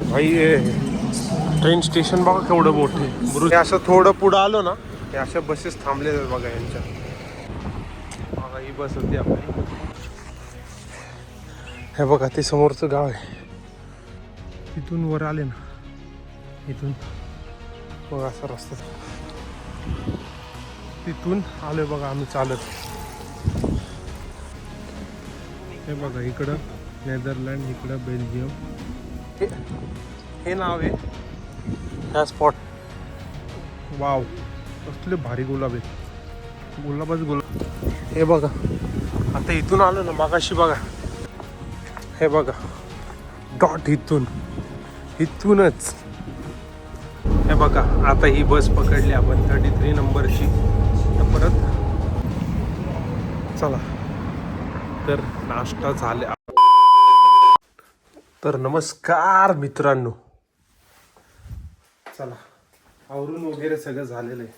भाई train station बघा केवढं मोठे. हे असं थोडं पुढं आलो ना, हे अशा बसेस थांबलेल्या आहेत बघा यांच्या. बघा ही बस होती आपली. हे बघा ते समोरचं गाव आहे. इथून वर आले ना, इथून बघा असा रस्ता, तिथून आलोय बघा आम्ही चालत. हे बघा इकडं नेदरलँड, इकडं बेल्जियम. हे नाव आहे ह्या स्पॉट. वाव, कसले भारी गुलाब आहेत, गुलाबच गुलाब. हे बघा आता इथून आलो ना, मागाशी बघा हे बघा डॉट इथूनच. हे बघा आता ही बस पकडली आपण 33 नंबरची. तर परत चला, तर नाश्ता झाला. तर नमस्कार मित्रांनो, चला आवरून वगैरे सगळं झालेलं आहे.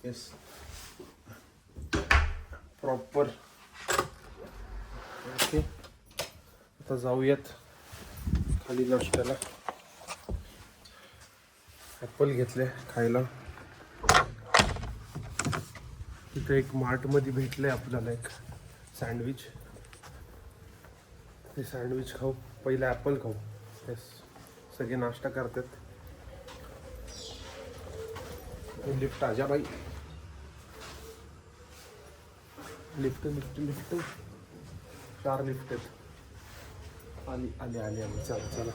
Yes, proper. ओके, आता जाऊयात खाली नाश्त्याला. ॲपल घेतले खायला. तिथे एक मार्टमध्ये भेटले आपल्याला एक सँडविच. ते सँडविच खाऊ, पहिला ॲपल खाऊ. येस, सगळे नाश्ता करतात. लिफ्ट आजा बाई, लिफ्ट लिफ्ट लिफ्ट, 4 लिफ्ट आहेत. आली आली आली आली. चला चला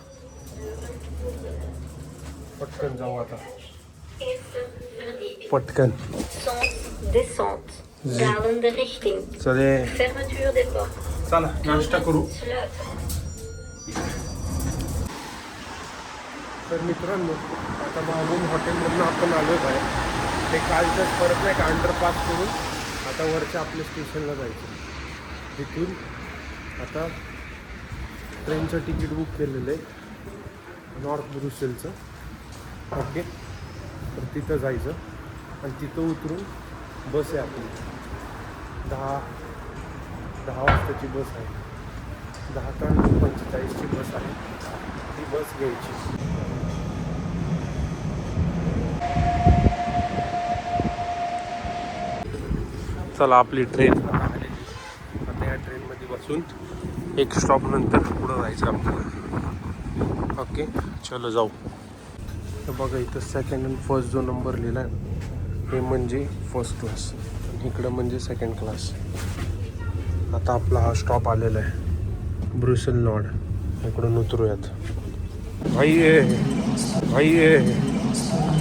पटकन जाऊ आता, पटकन. चले चला नाश्ता करू. तर मित्रांनो, आता मागून हॉटेलमधून आपण आलो आहे बाहेर. ते कालचंच परत नाही का अंडरपास करून आता वरच्या आपल्या स्टेशनला जायचं. तिथून आता ट्रेनचं तिकीट बुक केलेलं आहे नॉर्थ ब्रुसेलचं. ओके, तर तिथं जायचं आणि तिथं उतरून बस आहे आपली. 10 वाजताची बस आहे. 10:45ची बस आहे. ती बस घ्यायची. चला आपली ट्रेन आली. आता या ट्रेनमध्ये बसून एक स्टॉप नंतर पुढं जायचं आपल्याला. ओके, चलो जाऊ. तर बघा इथं सेकंड आणि फर्स्ट जो नंबर लिहिला आहे ना, हे म्हणजे फर्स्ट क्लास आणि इकडं म्हणजे सेकंड क्लास. आता आपला हा स्टॉप आलेला आहे ब्रुसेल नॉर्ड. इकडून उतरूयात. भाई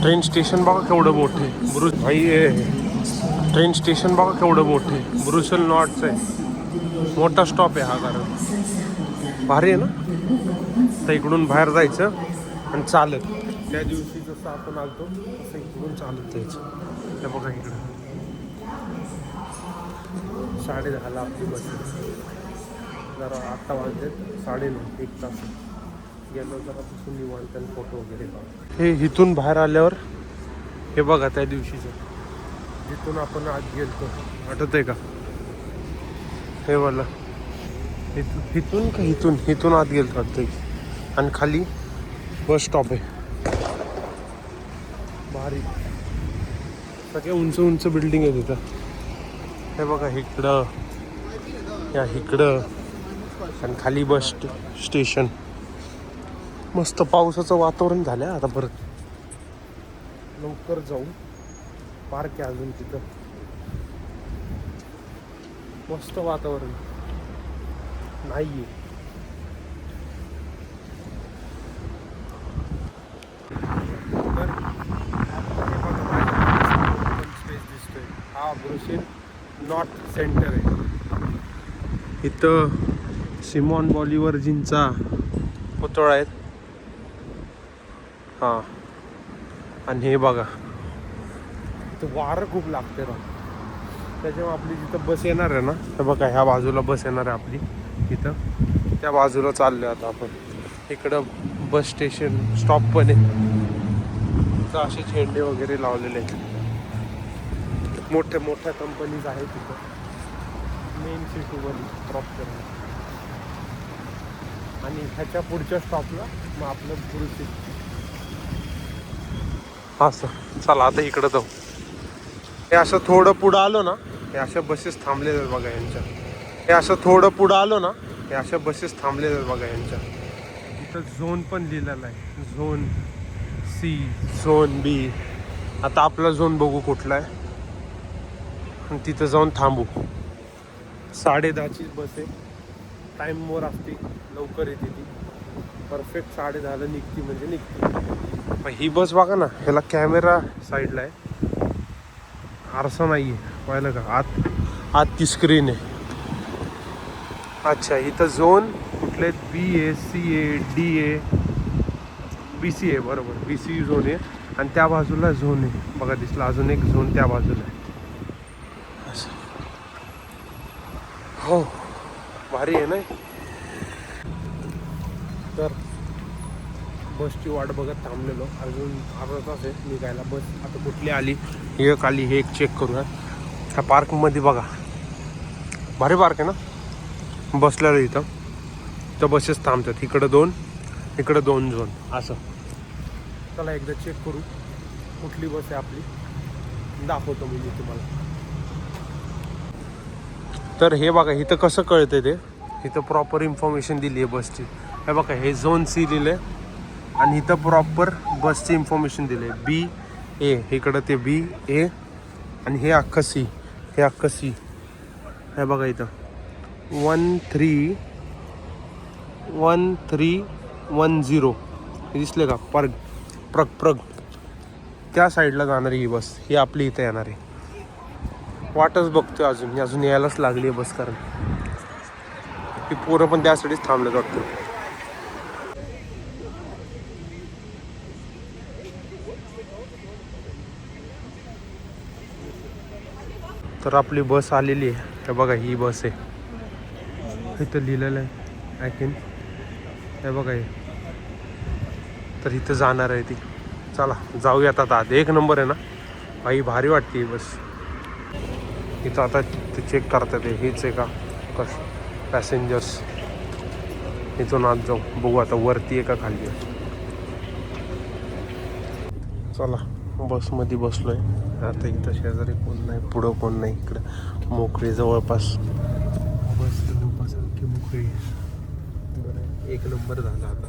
ट्रेन स्टेशन बघा केवढं मोठे. ट्रेन स्टेशन बघा केवढं मोठे. ब्रुसेल नॉर्डचं आहे, मोठा स्टॉप आहे हा. कारण भारी आहे ना. तर इकडून बाहेर जायचं आणि चालत. त्या दिवशी जसं आपण आलतो तसं इकडून चालत जायचं. हे बघा इकडं 10:30ला आपली बस. जरा आत्ता वाजले 9:30, 1 तास गेलो. जरा बसून निवांत आणि फोटो वगैरे काढू. हे इथून बाहेर आल्यावर हे बघा त्या दिवशीचं, जिथून आपण आत गेलतो, आठवत आहे का? हे वाला इथून का इथून आत गेलतो वाटतं. आणि खाली बस स्टॉप आहे. भारी, सगळे उंच उंच बिल्डिंग आहे तिथं. हे बघा इकडं, या इकडं, आणि खाली बस स्टेशन. मस्त पावसाचं वातावरण झालं आता. परत लवकर जाऊ. पार्क आहे अजून तिथं, मस्त वातावरण नाही आहे. हा ब्रुसेल नॉर्थ सेंटर आहे. इथं सिमॉन बॉलिव्हरजींचा पुतळा आहे. हां, आणि हे बघा इथं वारं खूप लागते राव. त्याच्यामुळे आपली जिथं बस येणार आहे ना, तर बघा ह्या बाजूला बस येणार आहे आपली. इथं त्या बाजूला चाललो आता आपण. इकडं बस स्टेशन स्टॉप पण आहे. इथं असे झेंडे वगैरे लावलेले आहेत. मोठ्या मोठ्या कंपनीज आहेत तिथं मेन सिटीवर प्रॉपर. आणि ह्याच्या पुढच्या स्टॉपला मग आपलं पुढची. असं चला आता इकडं जाऊ. हे असं थोडं पुढं आलो ना, हे अशा बसेस थांबलेल्या आहेत बघा यांच्या. हे असं थोडं पुढं आलो ना, हे अशा बसेस थांबलेल्या आहेत बघा यांच्या. इथं झोन पण लिहिलेला आहे, झोन सी, झोन बी. आता आपला झोन बघू कुठला आहे आणि तिथं जाऊन थांबू. 10:30ची बस आहे. टाईम मोर असते, लवकर येते ती. परफेक्ट 10:30ला निघते म्हणजे निघते. पण ही बस बघा ना, ह्याला कॅमेरा साईडला आहे, आरसा नाही आहे. पाहिलं का आत ती स्क्रीन आहे. अच्छा इथं झोन कुठले BA CA DA BCA बरोबर, BC झोन आहे. आणि त्या बाजूला झोन आहे बघा, दिसला अजून एक झोन त्या बाजूला आहे. हो भारी आहे ना. तर बसची वाट बघत थांबलेलो, अजून अर्धा तास आहे निघायला. बस आता कुठली आली, एक आली, हे एक चेक करूया. ह्या पार्कमध्ये बघा, भारी पार्क आहे ना. बसलेलं इथं बसेस थांबतात, इकडं 2 झोन असं. चला एकदा चेक करू कुठली बस आहे आपली, दाखवतो मी तुम्हाला. तर हे बघा इथं कसं कळतं ते, इथं प्रॉपर इन्फॉर्मेशन दिली आहे बसची. हे बघा हे झोन सी लिहिलं आहे आणि इथं प्रॉपर बसची इन्फॉर्मेशन दिली आहे. BA इकडं ते BA आणि हे अख्खं C, हे अख्खं C. हे बघा इथं 1310 हे दिसले का, प्रग त्या साईडला जाणारी ही बस, ही आपली इथं येणार आहे. वाटच बघतोय अजून यायलाच लागली आहे बस, कारण ती पोरं पण त्यासाठीच थांबले वाटतं. तर आपली बस आलेली आहे. हे बघा ही बस आहे, इथं लिहिलेलं आहे ॲकेन. हे बघा हे, तर इथं जाणार आहे ती. चला जाऊयात आता. एक नंबर आहे ना भाई, भारी वाटते ही बस. इथं आता ते चेक करतात हेच आहे का कसं पॅसेंजर्स. इथून आत जाऊ, बघू आता वरती आहे का खाली आहे. चला बसमध्ये बसलो आहे आता. इथं शेजारी कोण नाही, पुढं कोण नाही, इकडं मोकळी जवळपास बस जवळपास आणखी मोकळी. बरं एक नंबर झाला आता.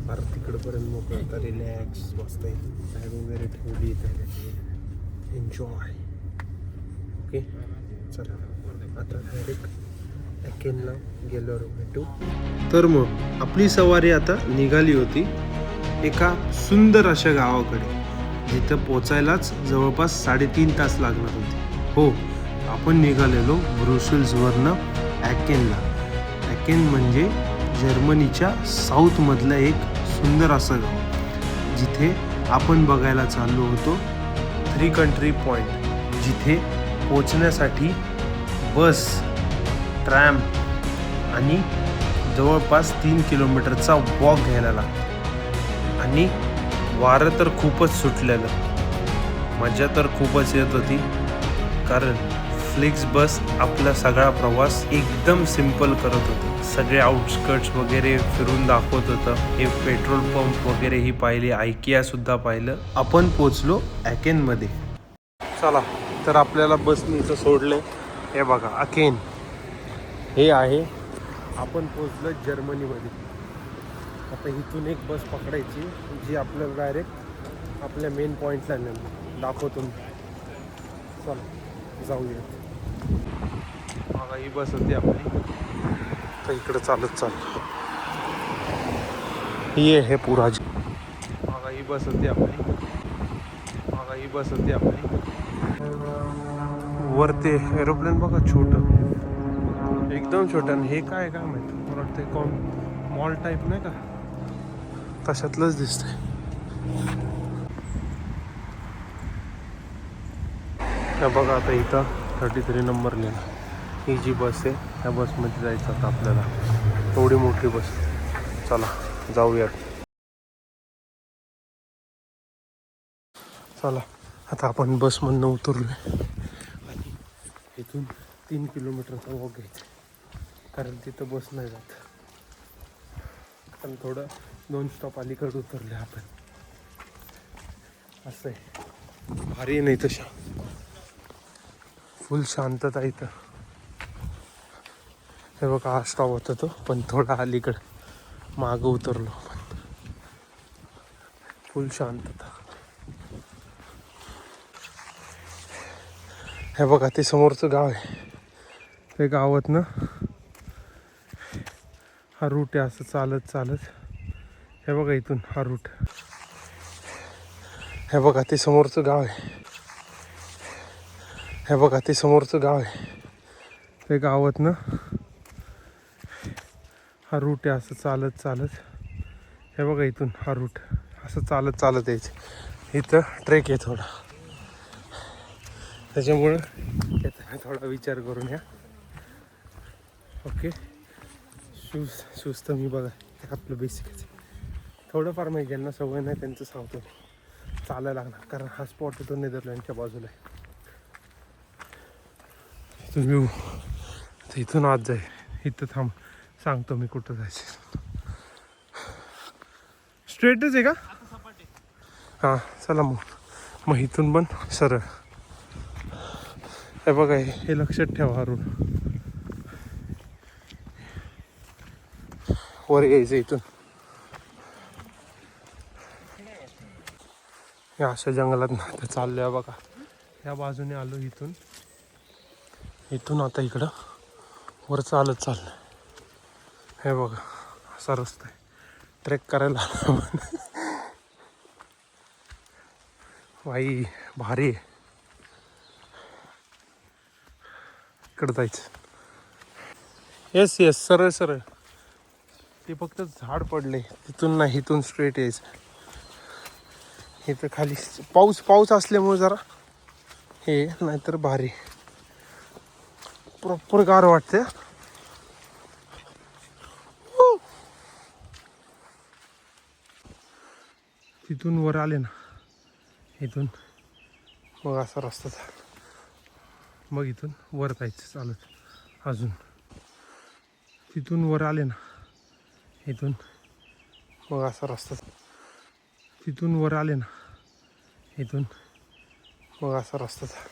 फार तिकडपर्यंत मोकळं, आता रिलॅक्स मस्त आहे. बॅग वगैरे ठेवली त्याच्याची, एन्जॉय. ओके चला आता डायरेक्ट ॲकेनला गेल्यावर भेटू. तर मग आपली सवारी आता निघाली होती एका सुंदर अशा गावाकडे, जिथं पोचायलाच जवळपास 3.5 तास लागणार होते. हो, आपण निघालेलो ब्रुसेल्सवरनं ॲकेनला. ॲकेन म्हणजे जर्मनीच्या साऊथमधलं एक सुंदर असं गाव, जिथे आपण बघायला चाललो होतो 3 कंट्री पॉईंट, जिथे पोचण्यासाठी बस, ट्रॅम आणि जवळपास 3 किलोमीटरचा वॉक घ्यायला लागतो. आणि वारं तर खूपच सुटलेलं, मजा तर खूपच येत होती, कारण फ्लिक्स बस आपला सगळा प्रवास एकदम सिम्पल करत होतं. सगळे आउटस्कर्ट्स वगैरे फिरून दाखवत होतं. हे पेट्रोल पंप वगैरे ही पाहिले, आयकिया सुद्धा पाहिलं. आपण पोचलो ॲकेनमध्ये. चला तर आपल्याला बसने इथं सोडले. हे बघा ॲकेन हे आहे. आपण पोचलो जर्मनीमध्ये. आता इथून एक बस पकडायची जी आपल्याला डायरेक्ट आपल्या मेन पॉईंटला दाखवतो. चला जाऊया. बघा ही बस होती आपली, तर इकडं चालत ही आहे पुराजी. बघा ही बस होती आपली, वरती एरोप्लेन बघा छोटं, एकदम छोटं. आणि हे काय माहिती, मला वाटतं कोण मॉल टाईप नाही का, तशातलंच दिसतंय. हे बघा आता इथं 33 नंबर लिहिला. ही जी बस आहे त्या बसमध्ये जायचं आता आपल्याला. एवढी मोठी बस. चला जाऊयात. चला आता आपण बसमधनं उतरलो आणि इथून 3 किलोमीटरचा वॉक घ्यायचा, कारण तिथं बस नाही जात. पण थोडं 2 स्टॉप अलीकडे उतरले आपण. असं आहे, भारी नाही तशा, फुल शांतता इथं. हे बघा हा स्टॉप होता तो, पण थोडा अलीकडं मागं उतरलो आपण. फुल शांतता. हे बघा ते समोरचं गाव आहे, ते गावात ना हा रूट आहे असं चालत चालत. हे बघा इथून हा रूट. हे बघा ते समोरचं गाव आहे, हे बघा ते समोरचं गाव आहे, ते गावात ना हा रूट आहे असं चालत चालत. हे बघा इथून हा रूट असं चालत चालत यायचं. इथं ट्रेक आहे थोडा, त्याच्यामुळं येताना थोडा विचार करून या. ओके, शूज तर मी बघा ते आपलं बेसिकच थोडंफार माहिती, ज्यांना सवय नाही त्यांचं सांगतो चालायला लागणार, कारण हा स्पॉट येतो नेदरलँडच्या बाजूला आहे. तुम्ही इथून आत जाईल, इथं थांब, सांगतो मी कुठं जायचं. स्ट्रेटच आहे का? हां चला मग इथून पण सरळ. हे बघा हे लक्षात ठेवा, हा रूट वर यायचं इथून. या अशा जंगलात ना तर चाललोय बघा. या बाजूने आलो इथून आता इकडं वर चालत चाललं. हे बघा असा रस्ता आहे, ट्रेक करायला आलो आपण. भाई भारी आहे, इकडं जायचं. येस सरळ सरळ. ते फक्त झाड पडले तिथून नाही, इथून स्ट्रेट यायचं. इथं खाली पाऊस असल्यामुळे जरा हे, नाहीतर भारी प्रॉपर गार वाटते. तिथून वर आले ना, इथून मग असा रस्ता झाला. मग इथून वर जायचं चालत अजून. तिथून वर आले ना, इथून मग असा रस्ता. तिथून वर आले ना, इथून मग असा रस्ता झाला.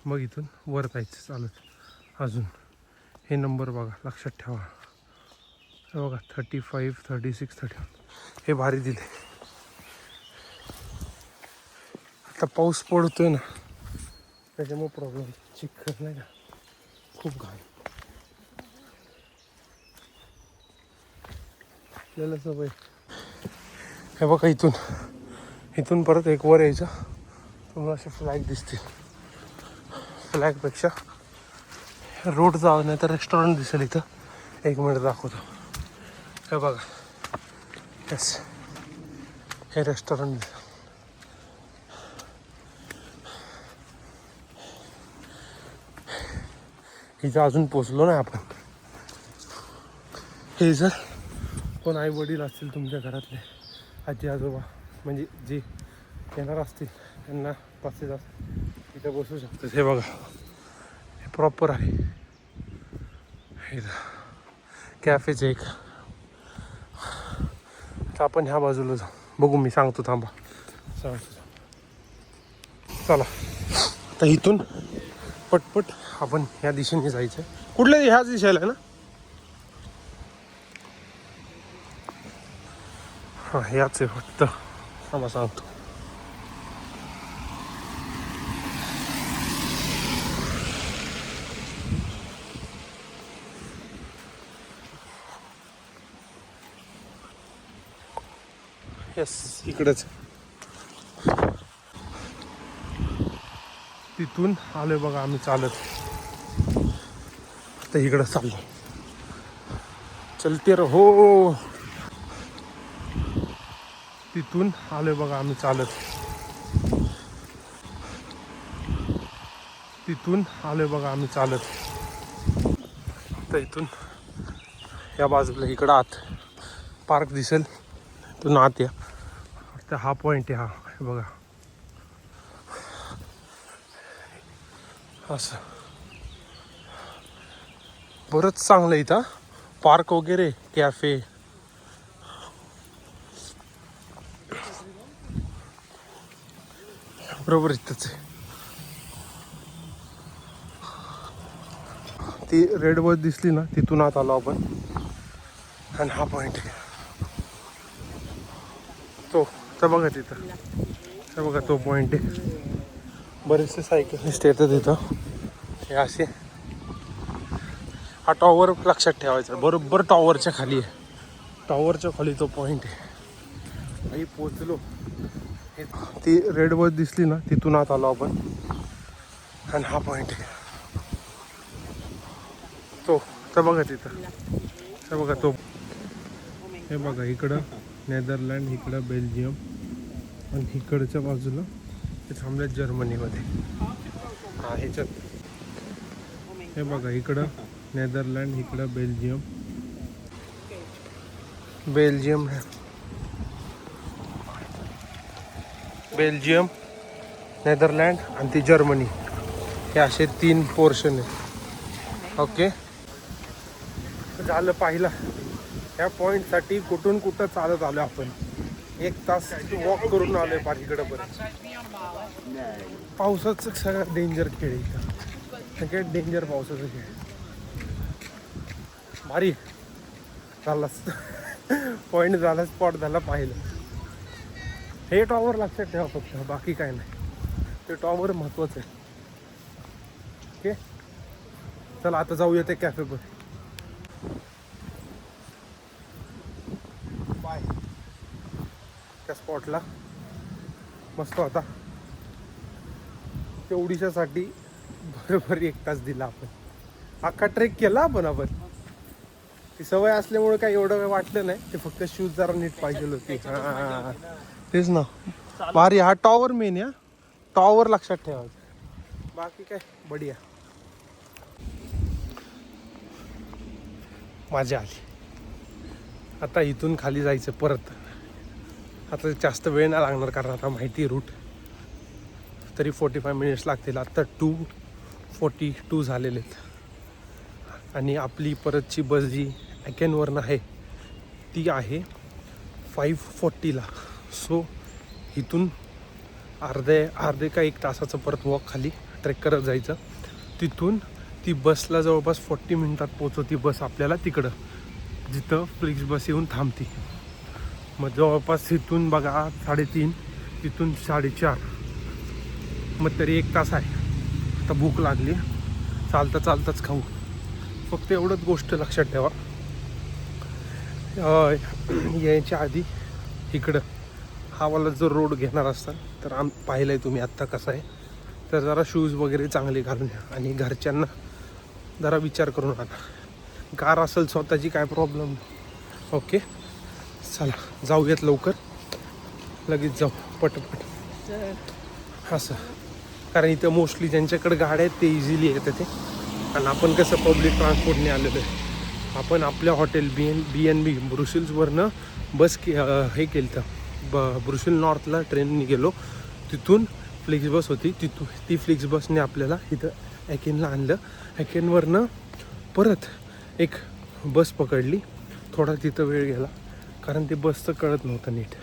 मग इथून वर जायचं चालत अजून. हे नंबर बघा, लक्षात ठेवा. हे बघा 35, 36, 31. हे भारी दिले. आता पाऊस पडतोय ना, त्याच्यामुळे प्रॉब्लेम. चिखल नाही का, खूप घाण. आपल्याला सवय. हे बघा इथून परत एक वर यायचं. तुम्हाला असे फ्लॅग दिसतील. फ्लॅगपेक्षा रोड जावं, नाही तर रेस्टॉरंट दिसेल इथं. 1 मिनिट दाखवतो. हे बघा, येस हे रेस्टॉरंट. इथं अजून पोचलो नाही आपण. हे जर कोण आई वडील असतील तुमच्या घरातले, आजी आजोबा, म्हणजे जे येणार असतील, त्यांना पाचशे इथं बसू शकतात. हे बघा हे प्रॉपर आहे. हे कॅफेच एक. तर आपण ह्या बाजूला जाऊ, बघू, मी सांगतो, थांबा सांगतो. चला आता इथून पटपट आपण ह्या दिशेने जायचं. कुठल्या ह्याच दिशेला आहे ना? हां ह्याच आहे फक्त. थांबा सांगतो. येस इकडंच. तिथून आलोय बघा आम्ही चालत. आता इकडं चाललो. चलते रहो. तिथून आलोय बघा आम्ही चालत. तिथून आलोय बघा आम्ही चालत. तर इथून या बाजूला इकडं आत पार्क दिसेल, इथून आत या. तर हा पॉईंट आहे, हा हे बघा असं. बरंच चांगलं इथं, पार्क वगैरे, कॅफे, बरोबर इथंच आहे. ती रेड बस दिसली ना, तिथून आत आलो आपण. आणि हा पॉईंट आहे तो. तर बघा तिथं, तर बघा तो पॉईंट आहे. बरेचसे सायकलिस्ट येतात तिथं. हे असे हा टॉवर लक्षात ठेवायचा, बरोबर टॉवरच्या खाली आहे. टॉवरच्या खाली तो पॉईंट आहे. आई पोचलो. ती रेड बस दिसली ना, तिथून आत आलो आपण. आणि हा पॉईंट आहे तो. तर बघा तिथं, तर बघा तो. हे बघा इकडं नेदरलँड, इकडं बेल्जियम आणि इकडच्या बाजूला ते थांबल्यात जर्मनीमध्ये. हा ह्याच्यात हे बघा इकडं नेदरलँड, इकडं बेल्जियम. बेल्जियम है, बेल्जियम, नेदरलँड आणि ती जर्मनी. हे असे 3 पोर्शन आहे. ओके, झालं पाहिलं. ह्या पॉईंटसाठी कुठून कुठं चालत आलो आपण. 1 तास वॉक करून आलोय पाठीकडं पर्यंत. पावसाचं सगळ्यात डेंजर खेळ इथं, सगळ्यात डेंजर पावसाचा खेळ. भारी झालाच पॉईंट झाला, स्पॉट झाला पाहिलं. हे टॉवर लक्षात ठेवा फक्त, बाकी काय नाही. ते टॉवर महत्त्वाचं आहे. ओके, चला आता जाऊया ते कॅफेवर. बाय. त्या स्पॉटला मस्त होता. तेवढीच्यासाठी बरोबर 1 तास दिला आपण. अख्खा ट्रेक केला आपण. ती सवय असल्यामुळे काय एवढं वाटलं नाही. ते फक्त शूज जरा नीट पाहिजे होते. हां तेच ना. भारी. हा टॉवर मेन या, टॉवर लक्षात ठेवायचं, बाकी काय बढिया. मजा आली. आता इथून खाली जायचं परत. आता जास्त वेळ नाही लागणार, कारण आता माहिती रूट. तरी 45 मिनिट्स लागतील. आता 2:42 झालेले आहेत. आणि आपली परतची बस जी ॲकेनवरनं आहे ती आहे 5:40ला. सो इथून अर्धे का 1 तासाचं परत वॉक खाली ट्रेक करत जायचं. तिथून ती बसला जवळपास 40 मिनिटात पोचवती बस आपल्याला तिकडं, जिथं फ्लिक्स बस येऊन थांबती. मग जवळपास तिथून बघा 3:30, तिथून 4:30. मग तरी 1 तास आहे. आता भूक लागली, चालताच खाऊ. फक्त एवढंच गोष्ट लक्षात ठेवा, यायच्या आधी इकडं हा वाला जो रोड घेणार असतात तर पाहिलं आहे तुम्ही आत्ता कसा आहे. तर जरा शूज वगैरे चांगले घालून या आणि घरच्यांना जरा विचार करून आणा. कार असेल स्वतःची काय प्रॉब्लेम. ओके, चला जाऊयात लवकर, लगेच जाऊ पटपट असं. कारण इथं मोस्टली ज्यांच्याकडे गाड्या आहेत ते इझिली येतात ते. आणि आपण कसं पब्लिक ट्रान्सपोर्टने आलेलो आहे. आपण आपल्या हॉटेल BNB ब्रुसेल्सवरनं बस हे केलं तर ब्रुसेल नॉर्थला ट्रेनने गेलो. तिथून फ्लिक्स बस होती, ती फ्लिक्स बसने आपल्याला इथं ॲकेनला आणलं. ॲकेनवरनं परत एक बस पकडली. थोडा तिथं वेळ गेला, कारण ते बसचं कळत नव्हतं नीट.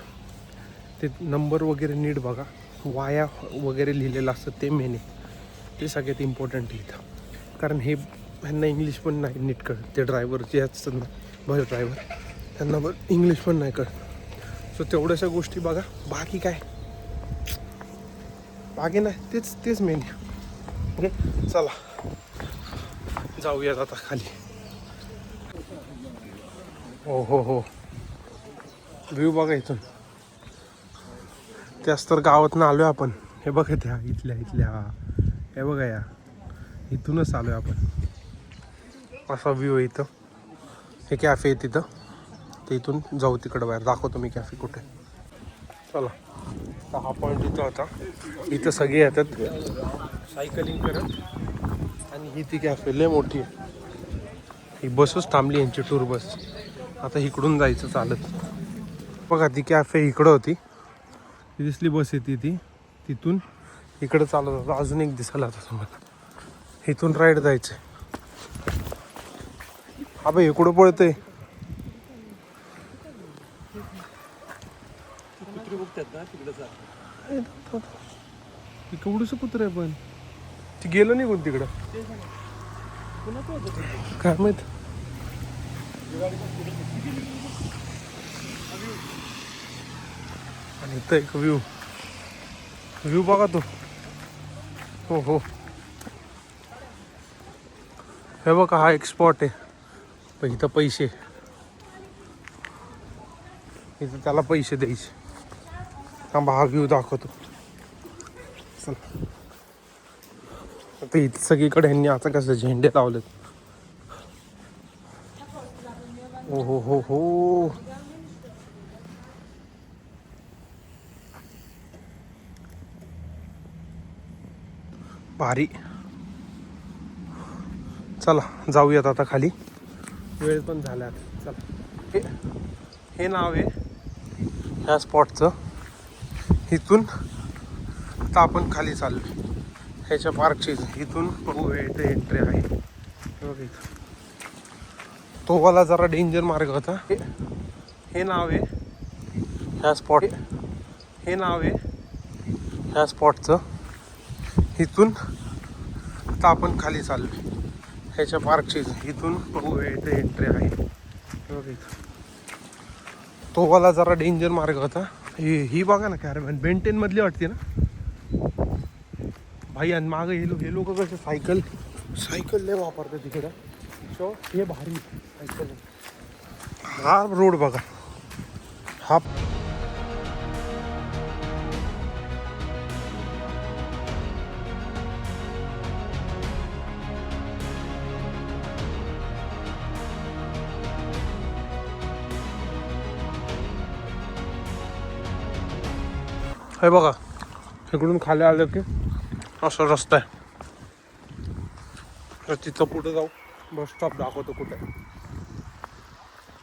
ते नंबर वगैरे नीट बघा, वाया वगैरे लिहिलेलं असतं ते मेन आहे. ते सगळ्यात इम्पॉर्टंट आहे इथं. कारण ह्यांना इंग्लिश पण नाही नीट कळत. ते ड्रायव्हर जे असतात ना, बस ड्रायव्हर, त्यांना इंग्लिश पण नाही कळत. सो तेवढ्याशा गोष्टी बघा, बाकी काय बाकी नाही. तेच मेन आहे. ओके, चला जाऊयात आता खाली. हो व्ह्यू बघा इथून. त्याच तर गावातनं आलो आहे आपण. हे बघा त्या इथल्या हे बघा, या इथूनच आलो आहे आपण. असा व्ह्यू आहे इथं. हे कॅफे आहे तिथं, ते इथून जाऊ तिकडं बाहेर. दाखवतो मी कॅफे कुठे. चला, हा पॉईंट इथं होता. इथं सगळे येतात सायकलिंग करत. आणि ही ती कॅफे लय मोठी आहे. ही बसच थांबली यांची टूर बस. आता इकडून जायचं चालत. बघा ती कॅफे इकडं होती, ती दिसली बस येते ती. तिथून इकडं चालत होतं. अजून एक दिसायला आता तुम्हाला. इथून राईड जायचं. अबे इकडं पळतंय. केवढंसं कुत्र आहे पण ती गेलं नाही कोण तिकडं काय माहित. आणि इथं एक व्ह्यू बघा तो. हो हो हे बघा हा एक स्पॉट आहे पण इथं पैसे इथं त्याला पैसे द्यायचे. थांबा हा व्ह्यू दाखवतो. चला आता इथं सगळीकडे ह्यांनी आता कसं झेंडे लावलेत. हो हो हो हो भारी. चला जाऊयात आता खाली. वेळ पण झाला. चला हे नाव आहे ह्या स्पॉटचं. इथून आता आपण खाली चाललो ह्याच्या पार्कची. इथून बघू एंट्री आहे. तो वाला जरा डेंजर मार्ग होता. हे नाव आहे ह्या स्पॉट. हे नाव आहे ह्या स्पॉटचं. इथून आता आपण खाली चाललो ह्याच्या पार्कची. इथून बघू एंट्री आहे. तो वाला जरा डेंजर मार्ग होता. ही बघा ना कॅरव्हॅन बेंटेन मधली वाटते ना भाई. आणि मागं हे लोक कसे सायकल लय वापरतात तिकडं. सो हे भारी सायकल. हा रोड बघा हा. हे बघा इकडून खाली आलं की असा रस्ता आहे. तर तिथं पुढे जाऊ. बस स्टॉप दाखवतो कुठे.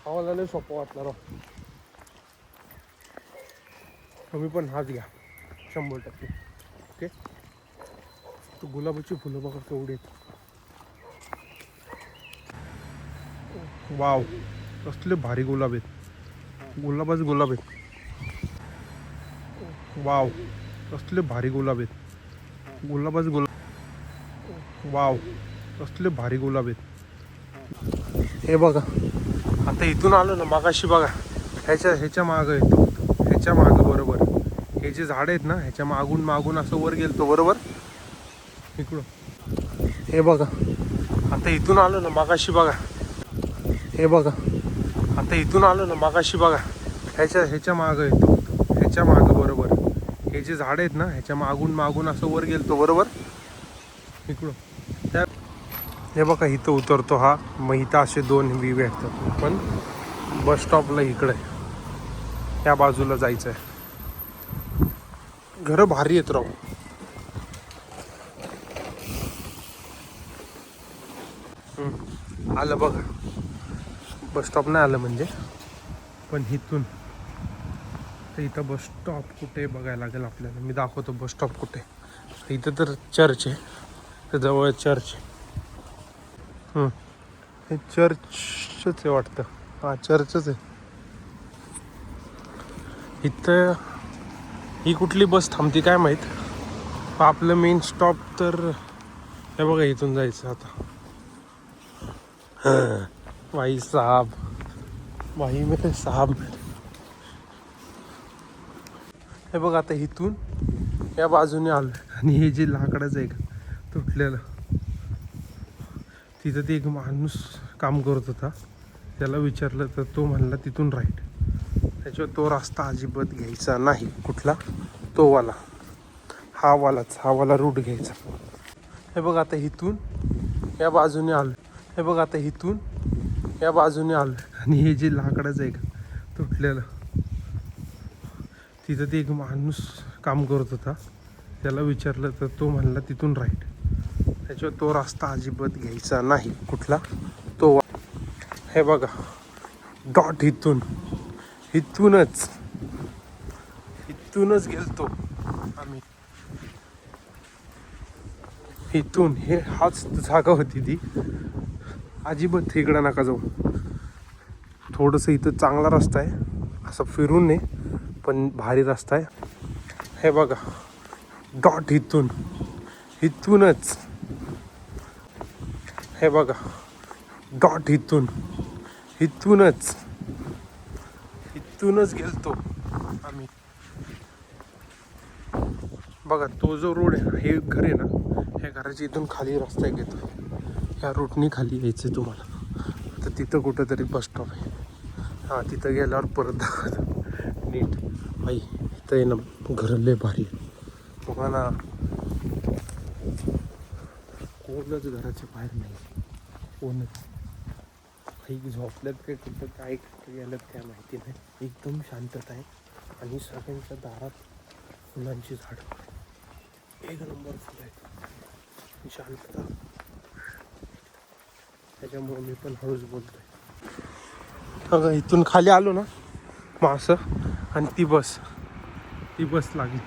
आम्हाला लय सोपं वाटणार. तुम्ही पण हाच घ्या 100%. ओके. तो गुलाबाची फुलं बघा केवढी. वाव कसले भारी गुलाब आहेत. गुलाबच गुलाब आहेत. वाव कसले भारी गुलाब आहेत. गुलाबच गुलाब. वाव कसले भारी गुलाब आहेत. हे बघा आता इथून आलो ना मागाशी बघा ह्याच्या मागं येतो. ह्याच्या मागं बरोबर हे जे झाड आहेत ना ह्याच्या मागून असं वर गेलतो बरोबर इकडं. हे बघा आता इथून आलो ना मागाशी बघा. हे बघा आता इथून आलो ना मागाशी बघा ह्याच्या मागं येतो. ह्याच्या मागं बरोबर हे जे झाड आहेत ना ह्याच्या मागून असं वर गेलतो बरोबर इकडं. त्या हे बघा इथं उतरतो हा. मग इथं असे 2 व्ह्यू भेटतात. पण बस स्टॉपला इकडे त्या बाजूला जायचं आहे. घरं भारी येत राहू. आलं बघा बस स्टॉप नाही आलं म्हणजे. पण इथून तर इथं बस स्टॉप कुठे बघायला लागेल आपल्याला. मी दाखवतो बस स्टॉप कुठे. इथं तर चर्च आहे. तर जवळ चर्च आहे. हे चर्चच आहे वाटतं. हां चर्चच आहे. इथं ही कुठली बस थांबती काय माहीत. आपलं मेन स्टॉप तर हे बघा इथून जायचं आता. भाई साहब भाई मेरे साहब. हे बघ आता इथून या बाजूने आलो. आणि हे जे लाकडाचं आहे का तुटलेलं तिथं ते एक माणूस काम करत होता. त्याला विचारलं तर तो म्हणला तिथून राईट. त्याच्यावर तो रस्ता अजिबात घ्यायचा नाही. कुठला तो वाला हा वाला रूट घ्यायचा. हे बघ आता इथून या बाजूने आलो. हे बघ आता इथून या बाजूने आलो. आणि हे जे लाकडाचं आहे का तुटलेलं तिथं ते एक माणूस काम करत होता. त्याला विचारलं तर तो म्हणला तिथून राईट. त्याच्यावर तो रस्ता अजिबात घ्यायचा नाही. कुठला तो. हे बघा डॉट इथूनच गेलतो आम्ही. इथून हाच जागा होती ती. अजिबात इकडं नका जाऊ. थोडंसं इथं चांगला रस्ता आहे असं फिरून नाही पण भारी रस्ता आहे. हे बघा डॉट इथूनच हे बघा, डॉट इथूनच गेलतो आम्ही. बघा तो जो रोड आहे ना, हे घर आहे ना, ह्या घराच्या इथून खाली रस्ता घेतो, ह्या रूटनी खाली यायचं तुम्हाला. तर तिथं कुठंतरी बस स्टॉप आहे. हां, तिथं गेल्यावर परत दाखवतो नीट. बाई इथं आहे ना घर लय भारी आहे. तुम्हाला कोणच घराच्या बाहेर नाही, कोणच. काही झोपल्यात काय, कुठं काय गेल्यात काय माहिती नाही. एकदम शांतता आहे आणि सगळ्यांच्या दारात फुलांची झाड, एक नंबर फुलं आहेत, शांतता. त्याच्यामुळे मी पण हळूच बोलतोय. अगं इथून खाली आलो ना मग असं, आणि ती बस लागली.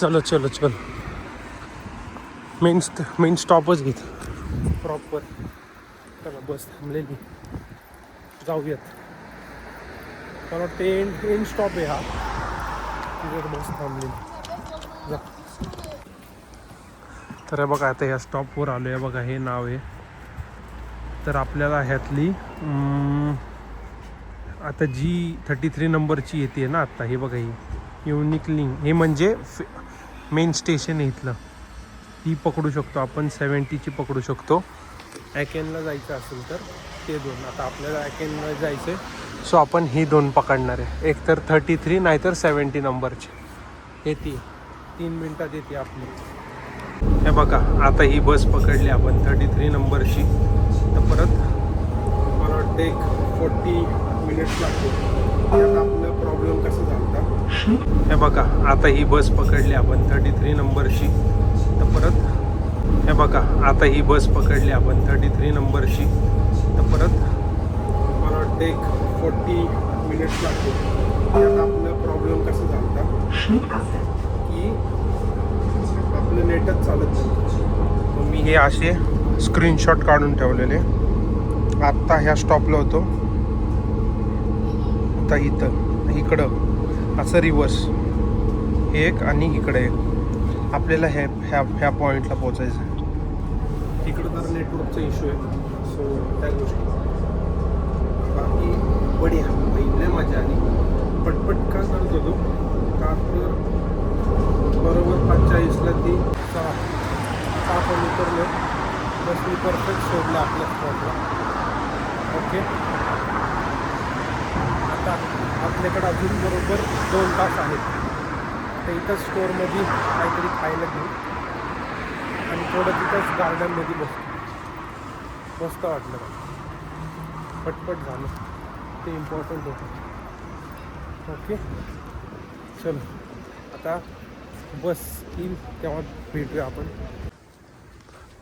चलो मेन स्टॉपच घेत प्रॉपर. चला बस थांबलेली, जाऊयात. मला वाटतं एंड स्टॉप आहे हा, तिथे बस थांबलेली. जा. तर बघा आता ह्या स्टॉपवर आलो आहे. बघा हे नाव आहे. तर आपल्याला ह्यातली आता जी 33 नंबरची येते ना आत्ता, हे बघा ही युनिक लिंक, हे म्हणजे मेन स्टेशन आहे इथलं. ती पकडू शकतो आपण, 70ची पकडू शकतो. ॲकेनला जायचं असेल तर ते दोन. आता आपल्याला ॲकेनला जायचं आहे, सो आपण ही दोन पकडणार आहे. एक तर 33 नाहीतर 70 नंबरची येते. 3 मिनटात येते आपली. हे बघा आता ही बस पकडली आपण 33 नंबरची. तर परत मला वाटतं एक 40 मिनिट्स लागते. आता आपला प्रॉब्लेम कसा झाला, हे बघा आता ही बस पकडली आपण 33 नंबरची. तर परत हे बघा आता ही बस पकडली आपण 33 नंबरची. तर परत मला वाटतं एक 40 मिनिट्स लागते. आता आपला प्रॉब्लेम कसा झाला की आपलं नेटच चालत नाही. मग मी हे असे स्क्रीनशॉट काढून ठेवलेले. आत्ता ह्या स्टॉपला होतो, आता इकडं असं रिवर्स एक आणि इकडे एक. आपल्याला ह्या पॉईंटला पोचायचं आहे. इकडं तर नेटवर्कचा इश्यू आहे, सो त्या गोष्टी. बाकी बढिया, लय मजा आली. पटपट का करत होतो का, तर बरोबर 45ला ती 6 पण उतरलो. बस मी परफेक्ट शोधला आपल्या स्पॉटला. ओके, आता आपल्याकडे अजून बरोबर 2 तास आहेत. तर इथंच स्टोअरमध्ये काहीतरी खायला घेऊ आणि थोडं तिथंच गार्डनमध्ये बसतो. मस्त वाटलं, पटपट झालं, ते इम्पॉर्टंट होतं. ओके चलो, आता बस येईल तेव्हा भेटूया आपण.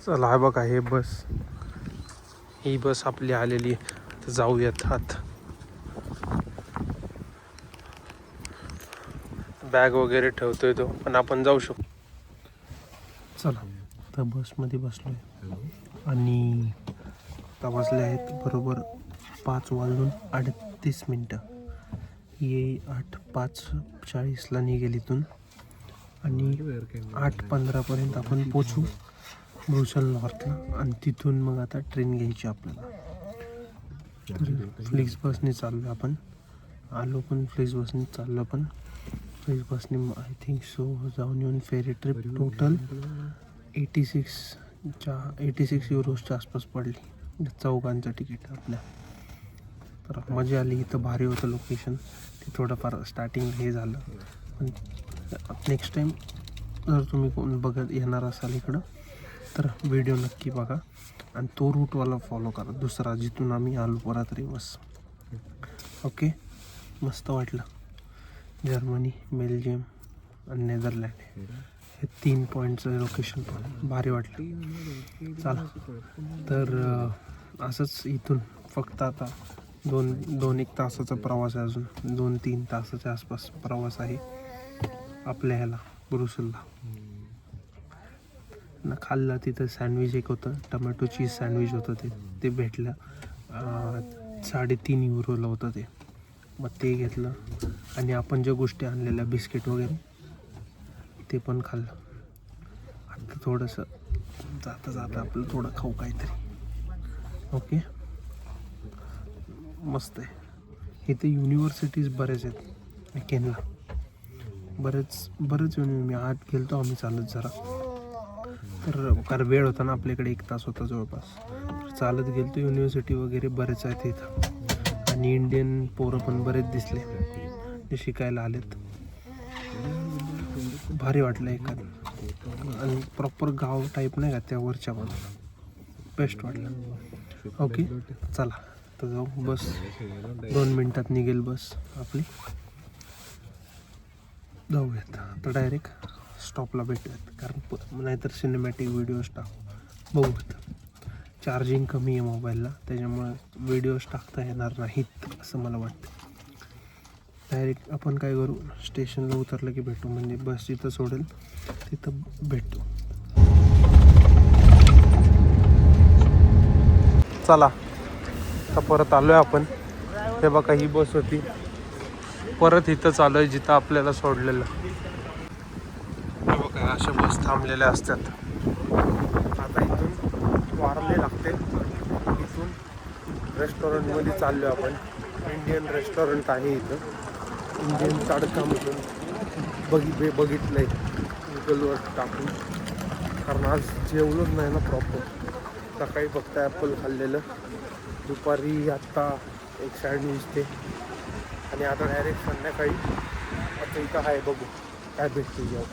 चला हा बघा हे बस, ही बस आपली आलेली आहे. तर जाऊयात आत. बॅग वगैरे ठेवतोय तो, पण आपण जाऊ शकतो. चला तर बसमध्ये बसलो आहे आणि आता वाजले आहेत बरोबर 5:38. ये 8:05:40 निघेल इथून आणि 8:15 आपण पोचू ब्रुसेल नॉर्थला. आणि तिथून मग आता ट्रेन घ्यायची आपल्याला. तर फ्लिक्स बसने चाललो आपण, आलो पण फ्लिक्स बसने चाललो पण. फ्लिक्स बसने आय थिंक सो जाऊन येऊन फेरी ट्रिप टोटल 86 युरोजच्या आसपास पडली 4 तिकीट आपल्या. तर मजा आली. इथं भारी होतं लोकेशन. ते थोडंफार स्टार्टिंग हे झालं, पण नेक्स्ट टाईम जर तुम्ही कोण बघत येणार असाल इकडं तर व्हिडिओ नक्की बघा आणि तो रूटवाला फॉलो करा, दुसरा जिथून आम्ही आलो परत रिवर्स. ओके, मस्त वाटलं. जर्मनी, बेल्जियम आणि नेदरलँड हे 3 पॉईंटचं लोकेशन पण भारी वाटलं. चला तर असंच इथून फक्त आता 2-1 तासाचा प्रवास आहे, अजून 2-3 तासाच्या आसपास प्रवास आहे आपल्या ह्याला ब्रुसेलला. ना खाल्लं तिथं सँडविच एक होतं, टमॅटो चीज सँडविच होतं, ते भेटलं. 3.5 युरोला होतं ते. मग ते घेतलं आणि आपण ज्या गोष्टी आणलेल्या बिस्किट वगैरे ते पण खाल्लं. आता थोडंसं जाता जाता आपलं थोडं खाऊ काहीतरी. ओके, मस्त आहे इथे. युनिव्हर्सिटीज बरेच आहेत विकेंडला, बरेच मी आत गेलतो आम्ही चालत जरा, तर कारण वेळ होता ना आपल्याकडे, 1 तास होता जवळपास, चालत गेलतो. युनिव्हर्सिटी वगैरे बरेच आहेत इथं, आणि इंडियन पोरं पण बरेच दिसले जे शिकायला आलेत. भारी वाटलं एखाद, आणि प्रॉपर गाव टाईप नाही का त्या वरच्या बाजूला, बेस्ट वाटलं. ओके चला तर जाऊ. बस 2 मिनटात निघेल बस आपली, जाऊयात आता डायरेक्ट स्टॉपला भेटूयात, कारण नाहीतर सिनेमॅटिक व्हिडिओज बघूयात. चार्जिंग कमी आहे मोबाईलला, त्याच्यामुळे व्हिडिओज टाकता येणार नाहीत असं मला वाटतं. डायरेक्ट आपण काय करू, स्टेशनला उतरलं की भेटू, म्हणजे बस जिथं सोडेल तिथं भेटू. चला आता परत आलो आहे आपण. हे बघा ही बस होती, परत इथं चालू आहे जिथं आपल्याला सोडलेलं. हे बघा अशा बस थांबलेल्या असतात. आता इथून वारले लागते, इथून रेस्टॉरंटमध्ये चाललो आपण. इंडियन रेस्टॉरंट आहे इथं, इंडियन तडकामधून बघितलं आहे गुगलवर टाकून, कारण आज जेवलोच नाही ना प्रॉपर. सकाळी फक्त ॲपल खाल्लेलं, दुपारी आत्ता एक सँडविच ते, आणि आता डायरेक्ट संध्याकाळी आता इथं आहे, बघू काय भेटते जेवण.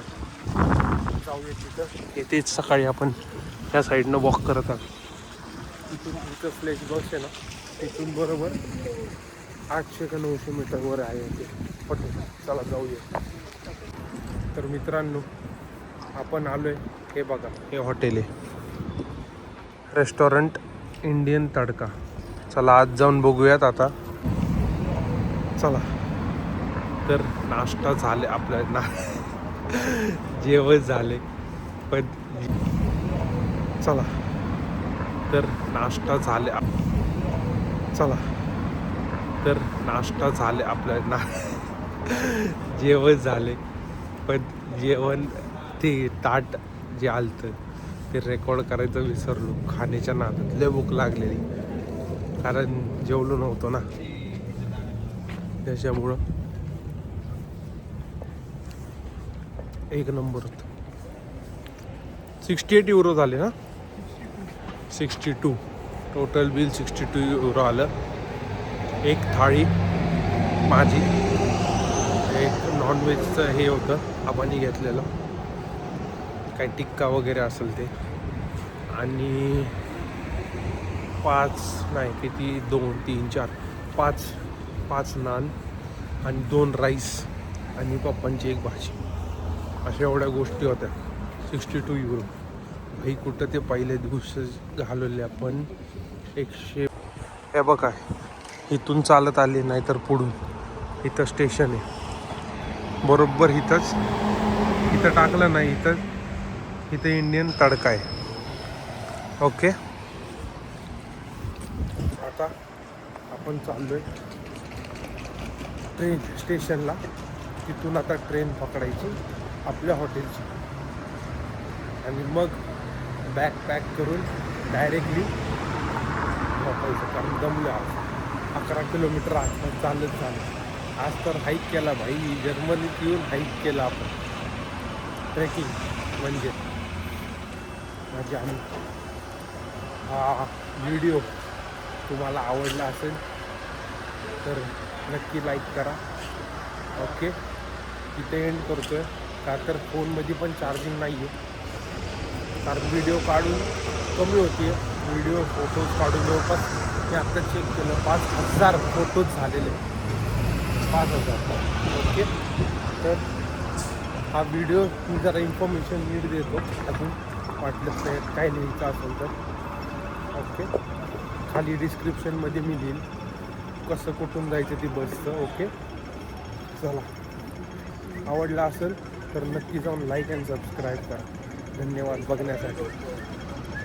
जाऊया तिथं. येतेच सकाळी आपण त्या साईडनं वॉक करत आहोत. इथं फ्लेश बस आहे ना, तिथून बरोबर 800 का 900 मीटरवर आहे ते हॉटेल. चला जाऊया. तर मित्रांनो आपण आलो आहे, हे बघा हे हॉटेल आहे, रेस्टॉरंट इंडियन तडका. चला आज जाऊन बघूयात आता. चला तर नाश्ता झाले आपल्या जेवण झाले, पण चला तर नाश्ता झाले आपल्या जेवण झाले, पण जेवण ते ताट जे आलतं ते रेकॉर्ड करायचं विसरलो. खाण्याच्या नादात लय भूक लागलेली, कारण जेवलो नव्हतो ना, त्याच्यामुळं. एक नंबर होतं. 68 युरो झाले ना, 62 टोटल बिल 62 युरो आलं. एक थाळी माझी, एक नॉनव्हेजचं हे होतं आपण घेतलेलं, काय टिक्का वगैरे असेल ते, आणि 5 नान आणि 2 राईस आणि पप्पांची एक भाजी, अशा एवढ्या गोष्टी होत्या. 62 युरो भाई. कुठं ते पहिल्या दिवशी घालवले आपण 100. हे बघा इथून चालत आले, नाहीतर पुढून इथं स्टेशन आहे बरोबर, इथं टाकलं नाही, इथं इंडियन तडका आहे. ओके आता आपण चाललोय ट्रेन स्टेशनला, तिथून आता ट्रेन पकडायची आपल्या हॉटेलची, आणि मग बॅग पॅक करून डायरेक्टली झोपायचं, कारण दमलो. आज 11 किलोमीटर आज चालत. आज तर हाईक केला भाई, जर्मनीत येऊन हाईक केला आपण, ट्रेकिंग म्हणजे माझी. आणि हा व्हिडिओ तुम्हाला आवडला असेल तर नक्की लाईक करा. ओके इथे एंड करतो आहे, का तर फोनमध्ये पण चार्जिंग नाही आहे, कारण व्हिडिओ काढून कमी होती आहे. व्हिडिओ फोटोज काढून जवळपास मी आत्ता चेक केलं 5000 फोटोज झालेले, 5000. ओके तर हा व्हिडिओ मी जरा इन्फॉर्मेशन नीट देतो, अजून वाटलं तर काय लिहायचं असेल तर. ओके खाली डिस्क्रिप्शनमध्ये मी लिहीन कसं कुठून जायचं ती बसचं. ओके चला, आवडला असेल तर नक्की जाऊन लाईक अँड सबस्क्राईब करा. धन्यवाद बघण्यासाठी.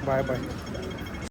Bye bye.